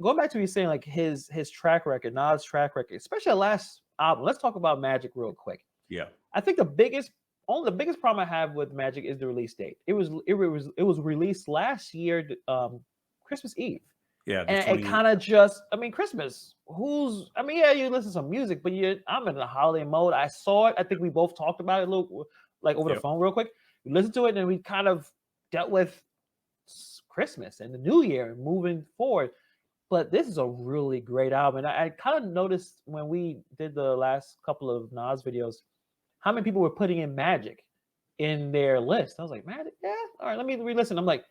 going back to what you're saying, like his track record, Nas' track record, especially the last album. Let's talk about Magic real quick. Yeah. I think the biggest problem I have with Magic is the release date. It was released last year, Christmas Eve, Yeah. The and it 20. kind of just, I mean, Christmas. Yeah, you listen to some music, but I'm in the holiday mode. I saw it. I think we both talked about it a little, like over the Yep. phone, real quick. We listened to it, and we kind of dealt with Christmas and the New Year moving forward. But this is a really great album. And I kind of noticed when we did the last couple of Nas videos, how many people were putting in Magic in their list. I was like, Magic, yeah, all right, let me re-listen. I'm like,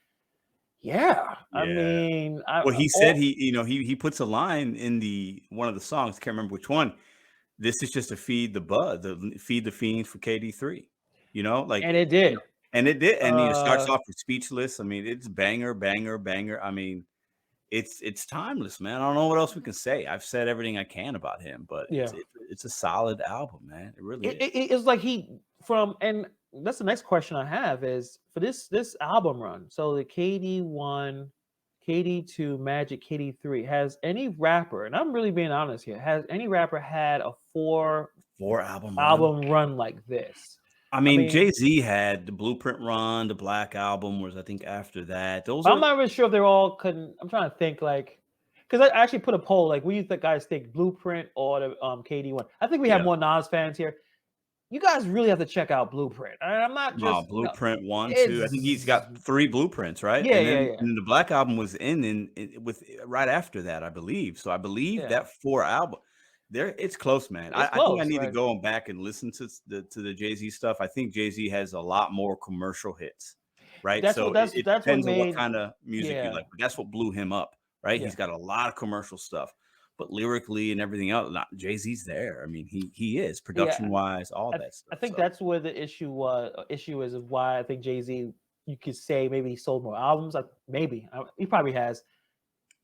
yeah. I Yeah. mean, Well, he said he puts a line in one of the songs. Can't remember which one. This is just to feed feed the fiends for KD3. Like, and it did. and it did. And it starts Uh, off with Speechless. I mean, it's banger, banger, banger. I mean, it's timeless, man. I don't know what else we can say. I've said everything I can about him, but yeah. it's a solid album, man. It really is. It's like and that's the next question I have is for this album run. So the KD1, KD2, Magic, KD3, has any rapper, and I'm really being honest here, has any rapper had a Four album run. album run like this? I I mean, mean, Jay-Z had the Blueprint run, the Black Album was, I think, after that. Those I'm are not really sure if they're all couldn't. I'm trying to think like, because I actually put a poll like, what do you think guys think, Blueprint or the KD1? I think we have yeah. more Nas fans here. You guys really have to check out Blueprint. I'm not No, just Blueprint 1, 2. I think he's it's got 3 blueprints, right? yeah, And yeah, then yeah, and the Black Album was with right after that, I believe. So I believe yeah. that 4 album there, it's close, man. It's I think I close, need to right? go back and listen to the Jay-Z stuff. I think Jay-Z has a lot more commercial hits, right? That's So what it that's what depends on what made kind of music you yeah, like. But that's what blew him up, right? yeah, He's got a lot of commercial stuff, but lyrically and everything else, Jay-Z's there. I mean, he is yeah. production-wise, all that I stuff. think So, that's where the issue is of why I think Jay Z. You could say maybe he sold more albums. He probably has.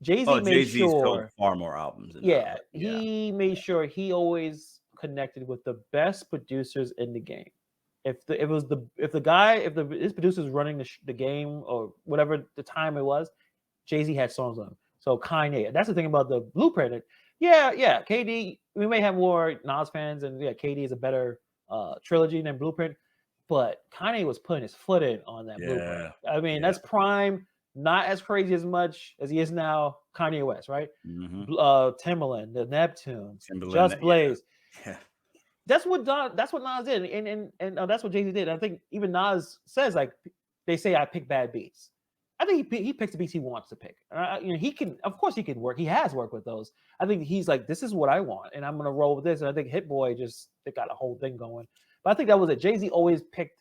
Jay Z oh, made Jay-Z sold sure, far more albums than Nas. yeah, Yeah. he made sure he always connected with the best producers in the game. If his producer was running the game or whatever the time it was, Jay Z had songs on him. So Kanye. That's the thing about the Blueprint. Yeah. KD. We may have more Nas fans, and yeah, KD is a better trilogy than Blueprint. But Kanye was putting his foot in on that Blueprint. Yeah. I mean, Yeah. that's prime. Not as crazy as much as he is now. Kanye West, right? Mhm. Timbaland, the Neptunes, Timberland, Just yeah. Blaze. Yeah. That's what Nas did, and that's what Jay Z did. I think even Nas says like they say I pick bad beats. I think he picks the beats he wants to pick. He can, of course, he can work. He has worked with those. I think he's like, this is what I want, and I'm gonna roll with this. And I think Hit Boy they got a whole thing going. But I think that was it. Jay Z always picked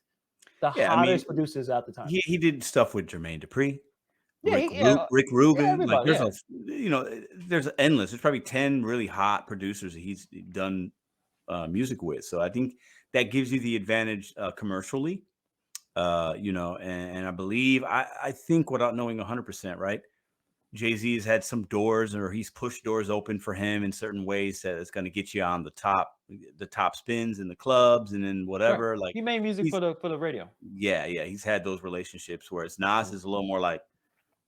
the Yeah, I mean, hottest producers at the time. he did stuff with Jermaine Dupri, Yeah, Rick yeah, Rubin. Like, everybody, yeah, there's endless. There's probably 10 really hot producers that he's done music with. So I think that gives you the advantage commercially. And I believe I think without knowing 100%, right? Jay-Z has had some doors, or he's pushed doors open for him in certain ways that it's going to get you on the top spins in the clubs and then right. whatever. Like, He made music he's for the radio. yeah, he's had those relationships, whereas Nas Mm. is a little more like,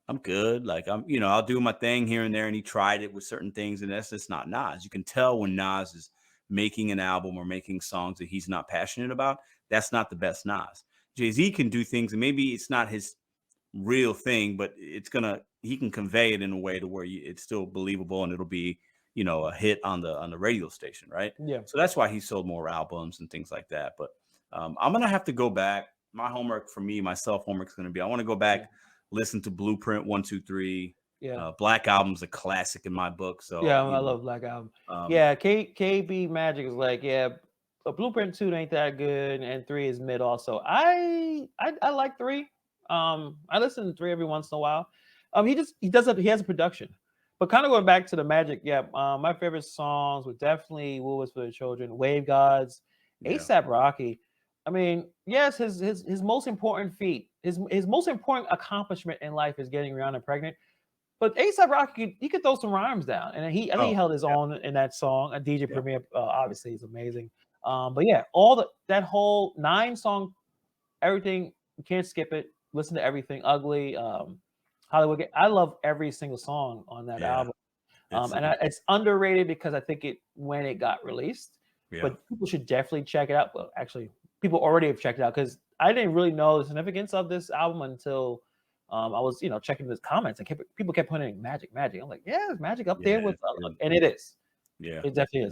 I'm good. Like, I'll do my thing here and there. And he tried it with certain things, and that's just not Nas. You can tell when Nas is making an album or making songs that he's not passionate about. That's not the best Nas. Jay-Z can do things, and maybe it's not his real thing, but he can convey it in a way to where it's still believable, and it'll be, a hit on the radio station, right? Yeah, So that's why he sold more albums and things like that. But I'm gonna have to go back. My homework for me, myself homework is gonna be, I want to go yeah, back, listen to Blueprint 1, 2, 3. yeah. Black Album's a classic in my book. Yeah, So I love Black Album. um, Yeah, KB Magic is like, yeah, a Blueprint 2 ain't that good, and 3 is mid also. I like 3. I listen to 3 every once in a while. He has a production. But kind of going back to the Magic, yeah, my favorite songs were definitely Woo Was for the Children, Wave Gods, yeah. ASAP Rocky. I mean, yes, his most important feat, his most important accomplishment in life is getting Rihanna pregnant. But ASAP Rocky, he could throw some rhymes down, and I think he Oh, held his yeah, own in that song. A DJ yeah. Premier, obviously, is amazing. But yeah, that whole 9 song, everything, you can't skip it. Listen to everything. Ugly, Hollywood. I love every single song on that Yeah. album. It's It's underrated because I think when it got released, yeah. but people should definitely check it out. Well, actually, people already have checked it out because I didn't really know the significance of this album until I was, checking the comments and people kept putting magic, magic. I'm like, yeah, is magic up Yeah, there with, it's good. and it is. Yeah. It definitely is.